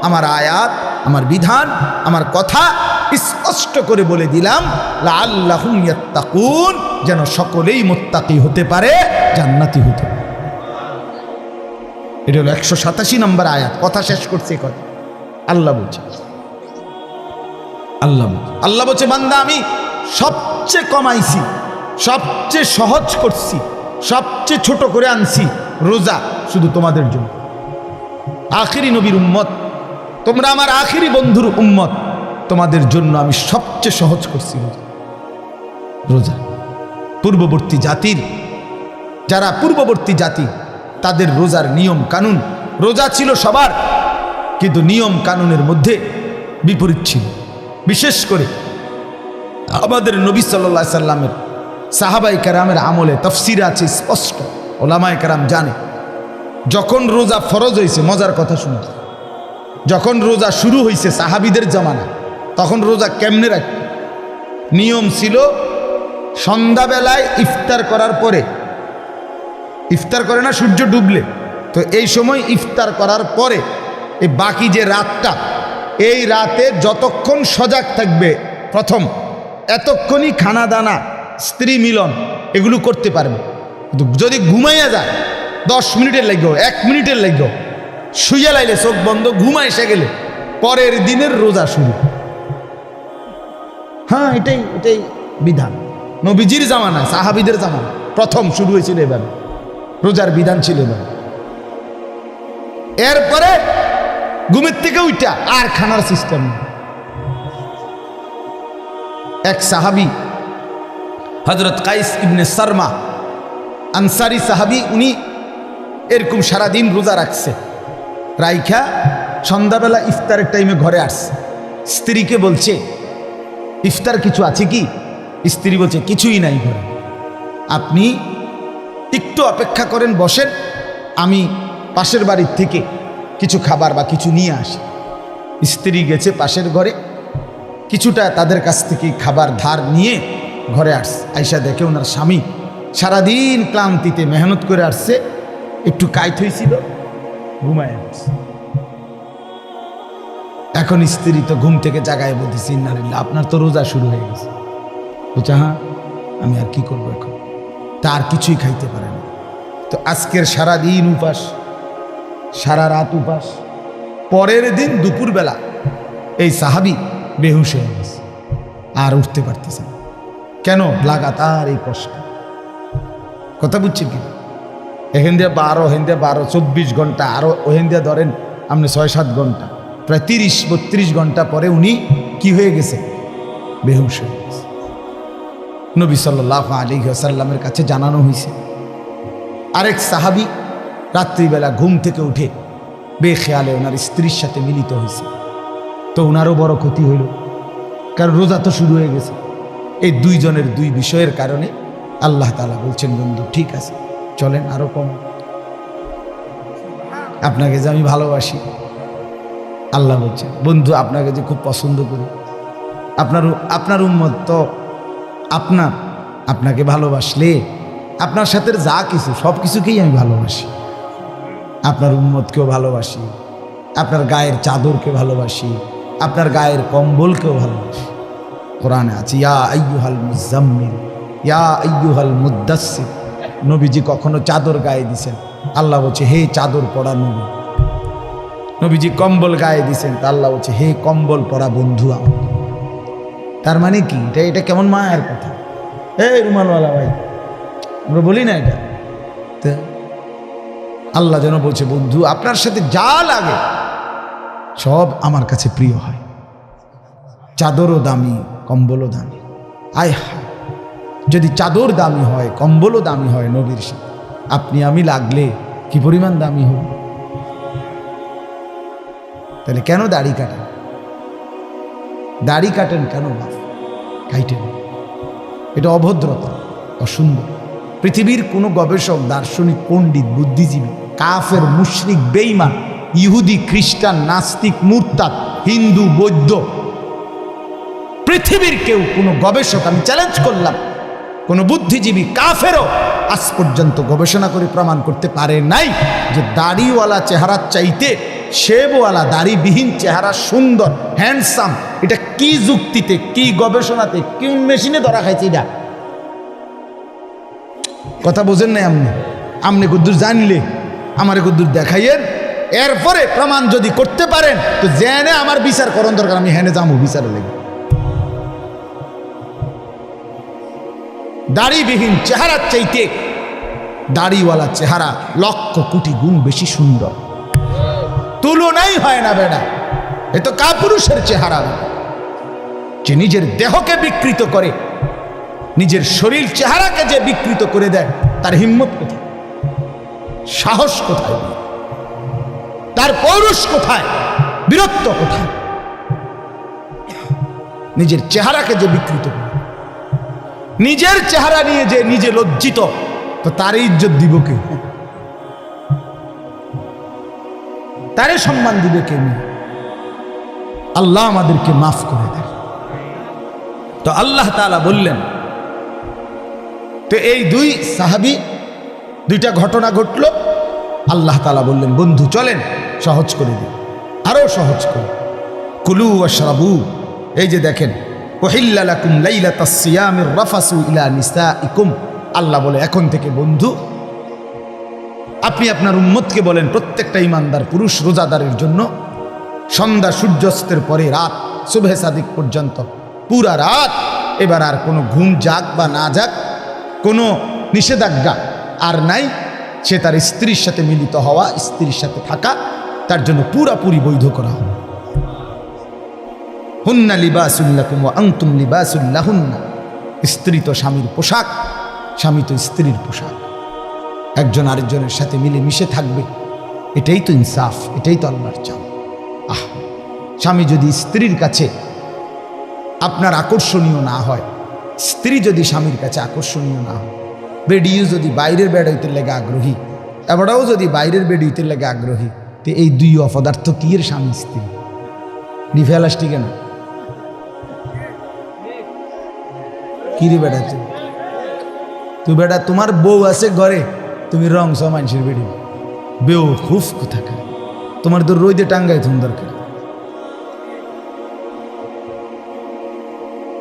আমার আয়াত, আমার বিধান, আমার কথা স্পষ্ট করে বলে দিলাম, লাআল্লাহুম ইয়াত্তাকুন, যেন সকলেই মুত্তাকি হতে পারে, জান্নাতি হতে পারে। এটা হলো 187 নম্বর আয়াত। কথা শেষ করছে কথা আল্লাহ বলছে, আল্লাহ বলছে বান্দা আমি সবচেয়ে কমাইছি, সবচেয়ে সহজ করছি, সবচেয়ে ছোট করে আনছি রোজা শুধু তোমাদের জন্য। আখিরি নবীর উম্মত তোমরা, আমার আখিরি বন্ধুর উম্মত, তোমাদের জন্য আমি সবচেয়ে সহজ করছি রোজা। পূর্ববর্তী জাতির, যারা পূর্ববর্তী জাতি, তাদের রোজার নিয়ম কানুন, রোজা ছিল সবার, কিন্তু নিয়ম কানুনের মধ্যে বিপরীত ছিল। বিশেষ করে আমাদের নবী সাল্লাল্লাহু আলাইহি সাল্লামের সাহাবায়ে কেরামের আমলে তাফসীরে আছে স্পষ্ট, ওলামায়ে কেরাম জানে যখন রোজা ফরজ হয়েছে, মজার কথা শুনে, যখন রোজা শুরু হয়েছে সাহাবীদের জামানা, তখন রোজা কেমনে রাখত? নিয়ম ছিল সন্ধ্যাবেলায় ইফতার করার পরে, ইফতার করে না সূর্য ডুবলে, তো এই সময় ইফতার করার পরে এই বাকি যে রাতটা, এই রাতে যতক্ষণ সজাগ থাকবে প্রথম, এতক্ষণই খানা দানা, স্ত্রী মিলন এগুলো করতে পারবে। কিন্তু যদি ঘুমাইয়া যায় 10 মিনিটের লাগবে, 1 মিনিটের লাগবে, শুইয়া লাইলে চোখ বন্ধ, ঘুমা এসে গেলে পরের দিনের রোজা শুরু। হ্যাঁ, এটাই বিধান। নবীজির জামানা, সাহাবীদের জামানা প্রথম শুরু হয়েছিল এবার রোজার বিধান ছিল এবার। এরপরে ঘুমের থেকে উঠা আর খানার সিস্টেম। এক সাহাবী হযরত কাইস ইবনে সারমা আনসারী সাহাবী, উনি এরকম সারাদিন রোজা রাখছে, রাইখা সন্ধ্যাবেলা ইফতারের টাইমে ঘরে আসছে, স্ত্রীকে বলছে ইফতার কিছু আছে কি? স্ত্রী বলছে কিছুই নাই ঘরে, আপনি একটু অপেক্ষা করেন, বসেন, আমি পাশের বাড়ির থেকে কিছু খাবার বা কিছু নিয়ে আসি। স্ত্রী গেছে পাশের ঘরে, কিছুটা তাদের কাছ থেকে খাবার ধার নিয়ে ঘরে আসছে। আইসা দেখে ওনার স্বামী সারাদিন ক্লান্তিতে মেহনত করে আসছে, একটু কাইট হয়েছিল, ঘুমায় আসছে। এখন স্ত্রী তো ঘুম থেকে জাগায় বলতেছি ইন্নালিল্লাহ, আপনার তো রোজা শুরু হয়ে গেছে। বলছে হ্যাঁ, আমি আর কি করবো এখন, তার কিছুই খাইতে পারে না। তো আজকের সারাদিন উপাস, সারা রাত উপাস, পরের দিন দুপুরবেলা এই সাহাবী বেহুশ হয়ে গেছে, আর উঠতে পারতেছে না। কেন? লাগাতার এই কষ্ট। কথা বুঝছি কি? এখান দিয়ে 12, হেন দিয়ে 12, 24 ঘন্টা, আরো ওখান দিয়ে ধরেন আপনি 6-7 ঘন্টা, প্রায় 30-32 ঘন্টা পরে উনি কি হয়ে গেছে? বেহুশ হয়ে গেছে। নবী সাল্লাল্লাহু আলাইহি ওয়াসাল্লামের কাছে জানানো হয়েছে। আরেক সাহাবী রাত্রিবেলা ঘুম থেকে উঠে বেখেয়ালে ওনার স্ত্রীর সাথে মিলিত হয়েছে। তো ওনারও বড় ক্ষতি হইল, কারণ রোজা তো শুরু হয়ে গেছে। এই দুইজনের দুই বিষয়ের কারণে আল্লাহ তাআলা বলছেন, বন্ধু ঠিক আছে, চলেন আরো কম, আপনাকে যে আমি ভালোবাসি। আল্লাহ বলছেন, বন্ধু আপনাকে যে খুব পছন্দ করি, আপনার উম্মত তো আপনাকে ভালোবাসলে আপনার সাথে যা কিছু সব কিছুকেই আমি ভালোবাসি। আপনার উম্মতকেও ভালোবাসি, আপনার গায়ের চাদরকে ভালোবাসি, আপনার গায়ের কম্বলকেও ভালোবাসি। কোরআনে আছে ইয়া আইয়ুহাল মুজাম্মিল ইয়া আইয়ুহাল মুদ্দাসসির। নবীজি কখনো চাদর গায়ে দিছেন, আল্লাহ বলছে হে চাদর পরা নবী। নবীজি কম্বল গায়ে দিছেন, তা আল্লাহ বলছে হে কম্বল পরা বন্ধু আমার। তার মানে কি? এটা কেমন মায়ের কথা। এই রুমালওয়ালা ভাই, আমরা বলি না এটা? আল্লাহ যেন বলছে, বন্ধু আপনার সাথে যা লাগে সব আমার কাছে প্রিয় হয়। চাদরও দামি, কম্বলও দামি। আয় হায়, যদি চাদর দামি হয়, কম্বলও দামি হয় নবীর সাথে, আপনি আমি লাগলে কি পরিমাণ দামি হব? তাহলে কেন দাড়ি কাটেন? দাড়ি কাটেন কেন? বাপ কাইটেন, এটা অভদ্রতা, অসুন্দর। পৃথিবীর কোনো গবেষক, দার্শনিক, পণ্ডিত, বুদ্ধিজীবী, কাফের, মুশরিক, বেঈমান, ইহুদি, খ্রিস্টান, নাস্তিক, মুরতাদ, হিন্দু, বৌদ্ধ, পৃথিবীর কেউ, কোনো গবেষক, আমি চ্যালেঞ্জ করলাম, কোনো বুদ্ধিজীবী, কাফেরও আজ পর্যন্ত গবেষণা করে প্রমাণ করতে পারে নাই যে দাড়িওয়ালা চেহারার চাইতে শেবওয়ালা দাড়িবিহীন চেহারা সুন্দর, হ্যান্ডসাম। এটা কি যুক্তিতে, কি গবেষণাতে, কি মেশিনে ধরা খাইছে? এটা কথা বোঝেন নাই আমনে কদ্দুর জানলে আমারে কদ্দুর দেখাইয়েন, এরপরে প্রমাণ যদি করতে পারেন তো জেনে আমার বিচার করণ দরকার, আমি হেনে যাবো বিচারে লেগে। দাড়িবিহীন চেহারার চাইতে দাড়িওয়ালা চেহারা লক্ষ কোটি গুণ বেশি সুন্দর, তুলনাই হয় না বেটা। এ তো কাপুরুষের চেহারা, যে নিজের দেহকে বিকৃত করে, নিজের শরীর চেহারাকে যে বিকৃত করে দেয়, তার হিম্মত কোথায়? সাহস কোথায়? তার পৌরুষ কোথায়? বীরত্ব কোথায়? নিজের চেহারাকে যে বিকৃত করে, নিজের চেহারা নিয়ে যে নিজে লজ্জিত, তো তার ইজ্জত দিব কে? তারে সম্মান দিবে কে? আল্লাহ আমাদেরকে মাফ করে দেয়। তো আল্লাহ তাআলা বললেন, তো এই দুই সাহাবী, দুইটা ঘটনা ঘটলো, আল্লাহ তাআলা বললেন, বন্ধু চলেন সহজ করে দিন, আরো সহজ করে। কুলু ওয়াশরাবু, এই যে দেখেন, উহিল্লা লাকুম লাইলাতাস সিয়ামির রাফাসু ইলা নিসাইকুম। আল্লাহ বলে এখন থেকে বন্ধু আপনি আপনার উম্মতকে বলেন, প্রত্যেকটা ইমানদার পুরুষ রোজাদারের জন্য সন্ধ্যা সূর্যাস্তের পরে রাত সুবহে সাদিক পর্যন্ত পুরা রাত, এবার আর কোনো ঘুম যাক বা না যাক, কোনো নিষেধাজ্ঞা আর নাই। সে তার স্ত্রীর সাথে মিলিত হওয়া, স্ত্রীর সাথে থাকা তার জন্য পুরাপুরি বৈধ করা হবে। হুন্না লিবাসুল লাকুম ওয়া আনতুম লিবাসুল লাহুন্না। স্ত্রী তো স্বামীর পোশাক, স্বামী তো স্ত্রীর পোশাক। একজন আরেকজনের সাথে মিলে মিশে থাকবে, এটাই তো ইনসাফ, এটাই তো আল্লাহর চাও। স্বামী যদি স্ত্রীর কাছে আপনার আকর্ষণীয় না হয়, স্ত্রী যদি স্বামীর কাছে আকর্ষণীয় না হয়, বেডিও যদি বাইরের বেড হইতে লেগে আগ্রহী, এবারও যদি বাইরের বেড হইতে লেগে আগ্রহী, তো এই দুই অপদার্থ কি এর স্বামী স্ত্রী ডিফেলাসটি কেন কি রে বেড়া? তুই বেটা তোমার বউ আছে ঘরে, তুমি রং সহ মানুষের বেডি বেও খুব কোথাকার, তোমার তো রোদে টাঙ্গাই তুমি দরকার।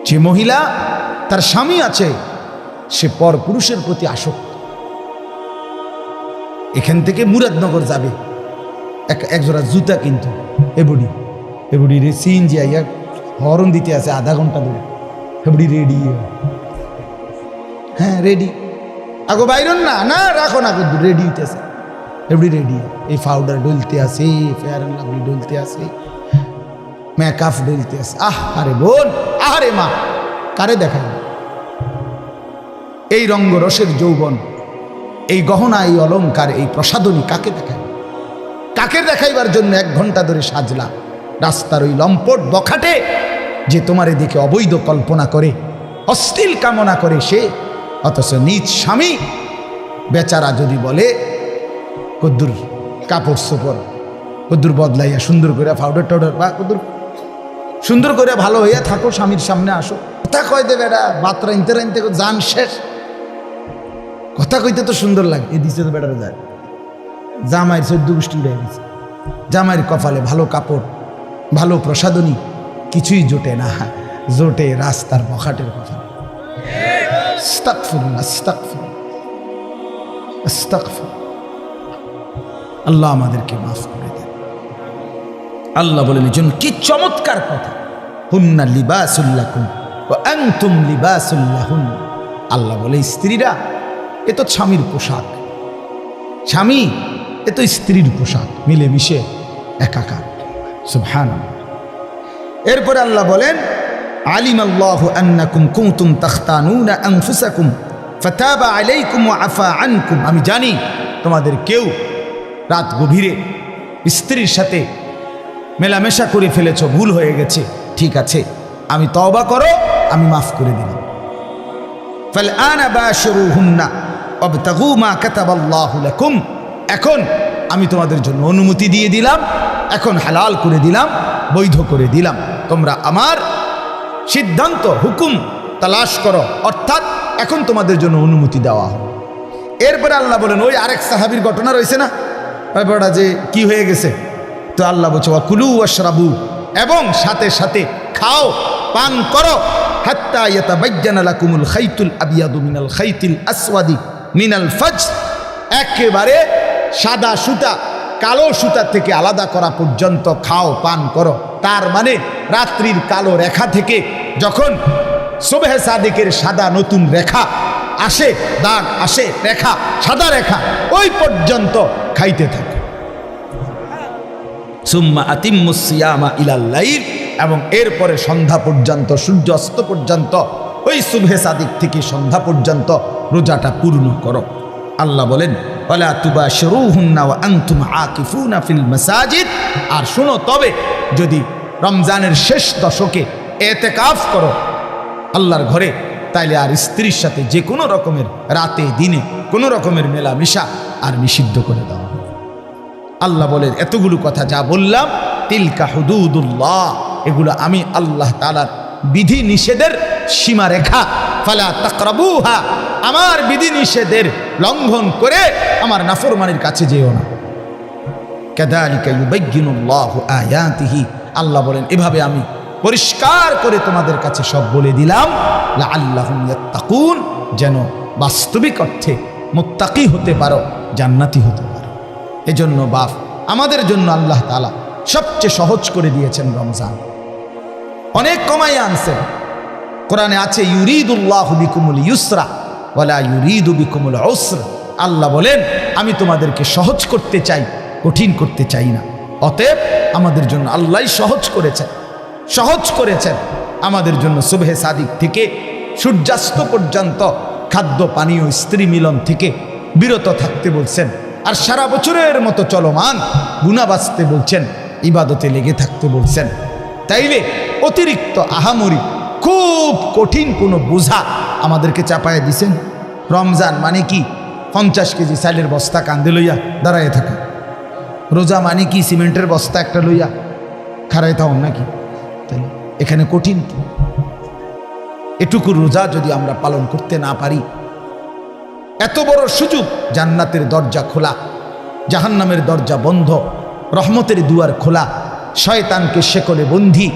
যে মহিলা তার স্বামী আছে সে পর পুরুষের প্রতি আসক্ত। এখান থেকে মুরাদনগর যাবে এক জোড়া জুতা কিন্তু এবুড়ি রে সিএনজি আইয়া হরন দিতে আছে আধা ঘন্টা ধরে, এবুড়ি রেডি, হ্যাঁ রেডি, আগো বাইরন না না রাখো না, রেডি হইতেছে, এবুড়ি রেডি, এই পাউডার ডলতে আছে, ফেয়ার এন্ড লাভলি ডলতে আছে, মেকআপ ডলতে আছে। আরে বোন, আরে মা, কারে দেখাই এই রঙ্গরসের যৌবন, এই গহনা, এই অলংকার, এই প্রসাদনী কাকে দেখাই? কাকে দেখাইবার জন্য 1 ঘন্টা ধরে সাজলা? রাস্তার ওই লম্পট বখাটে যে তোমার এদিকে অবৈধ কল্পনা করে, অশ্লীল কামনা করে সে, অথচ নিজ স্বামী বেচারা যদি বলে কদ্দুর কাপড় চোপড় কদ্দুর বদলাইয়া সুন্দর করে পাউডার টাউডার বা কদ্দুর সুন্দর করে ভালো হইয়া থাকো, স্বামীর সামনে আসো, কথা কয় দেবে বেড়া, বাতরা ইনতে রাইনতে জান শেষ, কথা কইতে তো সুন্দর লাগে, এ দিচ্ছে তো বেড়ারে যায়, জামাইয়ের 14 গোষ্ঠী উড়ে গেছে, জামাইয়ের কপালে ভালো কাপড়, ভালো প্রসাদনী কিছুই জোটে না, জোটে রাস্তার বখাটের কথা। আস্তাগফিরুল্লাহ, আস্তাগফিরুল্লাহ, আস্তাগফিরুল্লাহ। আল্লাহ আমাদেরকে মাফ করে দেন। আল্লাহ বলেন এই জন্য কি চমৎকার কথা, হুন্না লিবাসুল লাকুম ওয়া আনতুম লিবাসুল লাহুন। আল্লাহ বলে স্ত্রীরা এ তো স্বামীর পোশাক, স্বামী এ তো স্ত্রীর পোশাক, মিলেমিশে একাকার। সুবহানাল্লাহ। এরপরে আল্লাহ বলেন আলিমাল্লাহু আন্নাকুম কুনতুম তাখতানুনা আনফুসাকুম ফাতাবা আলাইকুম ওয়া আফা আনকুম। আমি জানি তোমাদের কেউ রাত গভীরে স্ত্রীর সাথে মেলামেশা করে ফেলেছো, ভুল হয়ে গেছে, ঠিক আছে, আমি তওবা করো, আমি মাফ করে দিলাম। ফালআনা বাশিরুহুন্না ওয়াবতাগু মা কাতাবাল্লাহু লাকুম। এখন আমি তোমাদের জন্য অনুমতি দিয়ে দিলাম, এখন হালাল করে দিলাম, বৈধ করে দিলাম, তোমরা আমার সিদ্ধান্ত হুকুম তালাশ করো, অর্থাৎ এখন তোমাদের জন্য অনুমতি দেওয়া হবে। এরপরে আল্লাহ বলেন ওই আরেক সাহাবীর ঘটনা রয়েছে না, ব্যাপারটা যে কি হয়ে গেছে, তো আল্লাহ বলছে ওয়াকুলু ওয়াশরাবু, এবং সাথে সাথে খাও পান করো, হাত্তা ইয়াতাবায়্যানা লাকুমুল খাইতুল আবিয়াদু মিনাল খাইতিল আসওয়াদি মিনাল ফাজর, একেবারে সাদা সুতা কালো সুতা থেকে আলাদা করা পর্যন্ত খাও পান করো। তার মানে রাত্রির কালো রেখা থেকে যখন সুবহে সাদিকের সাদা নতুন রেখা আসে, দাগ আসে, রেখা, সাদা রেখা, ওই পর্যন্ত খাইতে থাকে। সুম্মা আতিম্মুস সিয়ামা ইলাল লাইল, এবং এরপরে সন্ধ্যা পর্যন্ত, সূর্য অস্ত পর্যন্ত, ওই সুবহে সাদিক থেকে সন্ধ্যা পর্যন্ত রোজাটা পূর্ণ করো। আল্লাহ বলেন ওয়ালা তুবাশিরুহুন্না ওয়া আনতুম আকিফুনা ফিল মাসাজিদ। আর শোনো, তবে যদি রমজানের শেষ দশকে এতেকাফ করো আল্লাহর ঘরে, তাইলে আর স্ত্রীর সাথে যে কোনো রকমের রাতে দিনে কোনো রকমের মেলামেশা আর নিষিদ্ধ করে দেওয়া হবে। আল্লাহ বলেন এতগুলো কথা যা বললাম, তিলকা হুদুদুল্লাহ, এগুলো আমি আল্লাহ তাআলার বিধি নিষেধের সীমারেখা, ফালা তাকরাবুহা, আমার বিধি নিষেধের লঙ্ঘন করে আমার নাফরমানির কাছে যেও না। কাযালিকা ইউবায়্যিনুল্লাহু আয়াতিহি, আল্লাহ বলেন এভাবে আমি পরিষ্কার করে তোমাদের কাছে সব বলে দিলাম, লাআল্লাহুম ইয়াত্তাকুন, যেন বাস্তবিক অর্থে মুত্তাকি হতে পারো, জান্নাতি হতে পারো। এজন্য বাপ আমাদের জন্য আল্লাহ তাআলা সবচেয়ে সহজ করে দিয়েছেন রমজান, অনেক কমাই আনছেন। কোরআনে আছে ইউরিদুল্লাহু বিকুমুল ইউসরা ওয়ালা ইউরিদু বিকুমুল উসর। আল্লাহ বলেন আমি তোমাদেরকে সহজ করতে চাই, কঠিন করতে চাই না। অতএব আমাদের জন্য আল্লাহই সহজ করেছেন, সহজ করেছেন আমাদের জন্য সুবহে সাদিক থেকে সূর্যাস্ত পর্যন্ত খাদ্য পানীয় স্ত্রী মিলন থেকে বিরত থাকতে বলছেন। আর সারা বছরের মতো চলমান গুনাহ বাঁচতে বলছেন, ইবাদতে লেগে থাকতে বলছেন। তাইলে অতিরিক্ত আহামরি খুব কঠিন কোনো বোঝা আমাদেরকে চাপায় দিছেন। রমজান মানে কি 50 কেজি চালের বস্তা কান্দে লইয়া দাঁড়ায় থাকা, রোজা মানে কি সিমেন্টের বস্তা একটা লইয়া খাড়ায় থাকুন নাকি? তাই এখানে কঠিন কি? এটুকু রোজা যদি আমরা পালন করতে না পারি, এত বড় সুযোগ, জান্নাতের দরজা খোলা, জাহান্নামের দরজা বন্ধ, রহমতের দুয়ার খোলা, শয়তানকে শেকলে বন্ধি।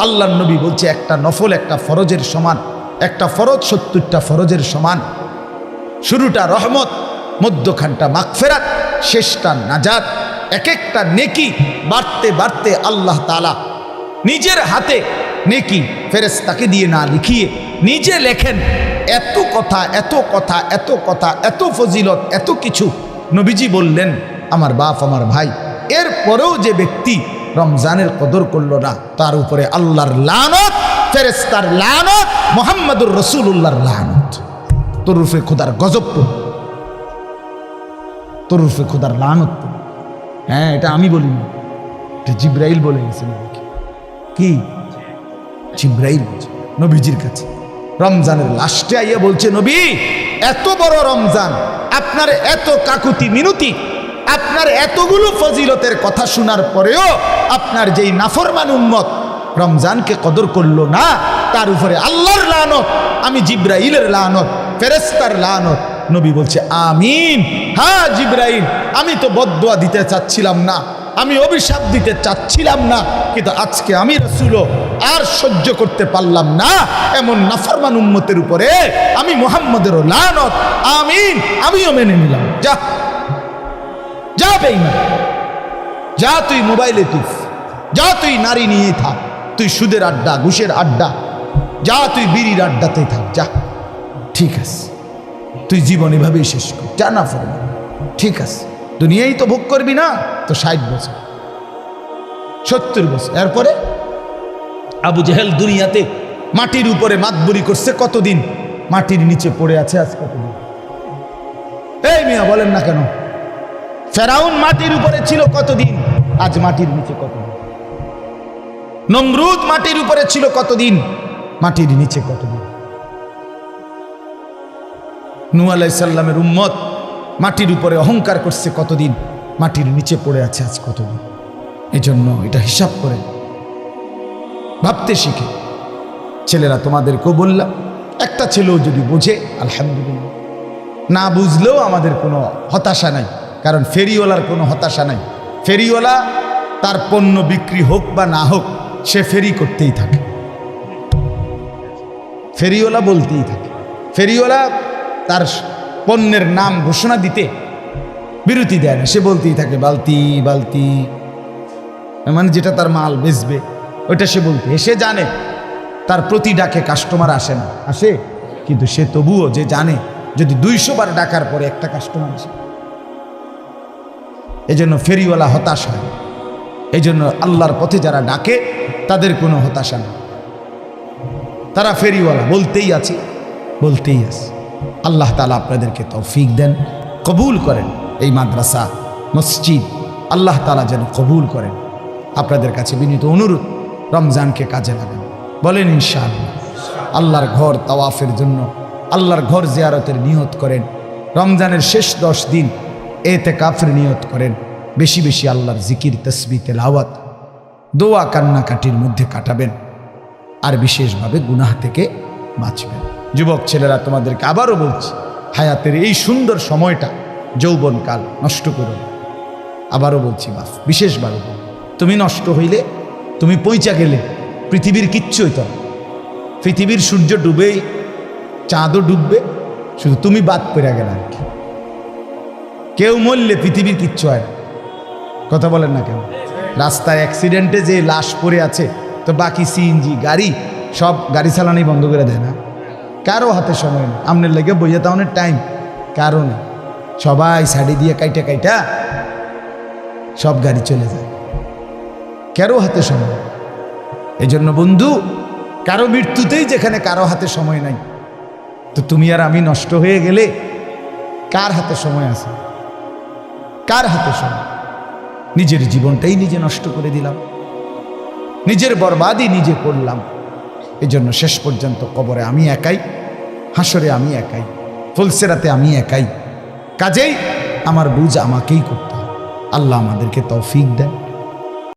আল্লাহর নবী বলছে একটা নফল একটা ফরজের সমান, একটা ফরজ 70টা ফরজের সমান। শুরুটা রহমত, মধ্যখানটা মাগফিরাত, শেষটা নাজাত। এক একটা নেকি বাড়তে বাড়তে আল্লাহ তাআলা নিজের হাতে নেকি ফেরেশতাকে দিয়ে না লিখিয়ে নিজে লেখেন। এত কথা এত কথা এত কথা, এত ফজিলত, এত কিছু নবীজি বললেন আমার বাপ আমার ভাই। এরপরেও যে ব্যক্তি রমজানের কদর করল না, তার উপরে আল্লাহর লানত, ফেরেশতার লানত, মুহাম্মদুর রাসূলুল্লাহর লানত। তরুফে খোদার গজব পড়ল, তরুফে খোদার লানত পড়ল। হ্যাঁ, এটা আমি বলিনি, এটা জিব্রাইল বলে গেছেন। কি জিব্রাইল বলছে নবীজির কাছে রমজানের লাস্টে আইয়া বলছে, নবী এত বড় রমজান, আপনার এত কাকুতি মিনতি, আপনার এতগুলো ফজিলতের কথা শোনার পরেও আপনার যেই নাফরমান উম্মত রমজানকে কদর করলো না, তার উপরে আল্লাহর লানত, আমি জিব্রাইলের লানত, ফেরেশতার লানত। নবী বলছে আমিন। হ্যাঁ জিব্রাইল, আমি তো বদদুয়া দিতে চাচ্ছিলাম না, আমি অভিশাপ দিতে চাচ্ছিলাম না, কিন্তু আজকে আমি রাসূলও আর সহ্য করতে পারলাম না এমন নাফরমান উম্মতের উপরে আমি মুহাম্মদেরও লানত। আমিন, আমিও মেনে নিলাম। যা যা বেঈমান, যা তুই মোবাইলে টিপ, যা তুই নারী নিয়ে থাক, তুই সুদের আড্ডা ঘুষের আড্ডা, যা তুই বিড়ির আড্ডাতেই থাক, যা, ঠিক আছে, তুই জীবন এভাবেই শেষ কর, যা না ফরমান, ঠিক আছে, দুনিয়াই তো ভোগ করবি না তো 60 বছর 70 বছর। এরপরে আবু জেহেল দুনিয়াতে মাটির উপরে মাতবুরি করছে কতদিন, মাটির নিচে পড়ে আছে আজ কতদিন? এই মিয়া বলেন না কেন? ফেরাউন মাটির উপরে ছিল কতদিন, আজ মাটির নিচে কতদিন? নমরুদ মাটির উপরে ছিল কতদিন, মাটির নিচে কতদিন? নূহ আলাইহিস সালামের উম্মত মাটির উপরে অহংকার করছে কতদিন, মাটির নিচে পড়ে আছে আজ কতদিন? এজন্য এটা হিসাব করে ভাবতে শিখে। ছেলেরা তোমাদেরকেও বললাম, একটা ছেলেও যদি বোঝে আলহামদুলিল্লাহ, না বুঝলেও আমাদের কোনো হতাশা নাই, কারণ ফেরিওয়ালার কোনো হতাশা নাই। ফেরিওয়ালা তার পণ্য বিক্রি হোক বা না হোক, সে ফেরি করতেই থাকে, ফেরিওয়ালা বলতেই থাকে। ফেরিওয়ালা তার পণ্যের নাম ঘোষণা দিতে বিরতি দেয় না, সে বলতেই থাকে বালতি বালতি, মানে যেটা তার মাল বেচবে ওইটা সে বলতে। সে জানে তার প্রতি ডাকে কাস্টমার আসে না, আসে, কিন্তু সে তবুও যে জানে যদি 200 বার ডাকার পরে একটা কাস্টমার আসে। এজন্য ফেরিওয়ালা হতাশ হয়। এই জন্য আল্লাহর পথে যারা ডাকে তাদের কোনো হতাশা নেই, তারা ফেরিওয়ালা, বলতেই আছে বলতেই আছে। আল্লাহ তাআলা আপনাদেরকে তৌফিক দেন, কবুল করেন। এই মাদ্রাসা মসজিদ আল্লাহ তাআলা যেন কবুল করেন। আপনাদের কাছে বিনীত অনুরোধ, রমজানকে কাজে লাগান, বলেন ইনশাআল্লাহ। আল্লাহর ঘর তাওয়াফের জন্য, আল্লাহর ঘর জিয়ারতের নিয়ত করেন। রমজানের শেষ 10 দিন এতেকাফের নিয়ত করেন। বেশি বেশি আল্লাহর জিকির, তাসবিহ, তেলাওয়াত, দোয়া, কান্নাকাটির মধ্যে কাটাবেন, আর বিশেষভাবে গুনাহ থেকে বাঁচবেন। যুবক ছেলেরা তোমাদেরকে আবারও বলছি, হায়াতের এই সুন্দর সময়টা, যৌবনকাল নষ্ট করো না। আবারও বলছি, বাস বিশেষভাবে তুমি নষ্ট হইলে, তুমি পৌঁছা গেলে পৃথিবীর কিচ্ছু হইতো না। পৃথিবীর সূর্য ডুবেই, চাঁদও ডুববে, শুধু তুমি বাদ পেরে গেলে আর কি। কেউ মরলে পৃথিবীর কিচ্ছু হয় না, কথা বলেন না কেন? রাস্তায় অ্যাক্সিডেন্টে যে লাশ পড়ে আছে, তো বাকি সিএনজি গাড়ি সব গাড়ি চালানোই বন্ধ করে দেয় না, কারো হাতে সময় নেই। আমনের লেগে বইয়া তাহলে টাইম কারো নেই, সবাই সাইডে দিয়ে কাইটা কাইটা সব গাড়ি চলে যায়, কারো হাতে সময়। এই জন্য বন্ধু, কারো মৃত্যুতেই যেখানে কারো হাতে সময় নাই, তো তুমি আর আমি নষ্ট হয়ে গেলে কার হাতে সময় আছে? কার হাতে সময়? নিজের জীবনটাই নিজে নষ্ট করে দিলাম। নিজের বরবাদি নিজে করলাম। এই জন্য শেষ পর্যন্ত কবরে আমি একাই, হাসরে আমি একাই, ফুলসেরাতে আমি একাই। কাজেই আমার বুঝ আমাকেই করতে হবে। আল্লাহ আমাদেরকে তৌফিক দেয়।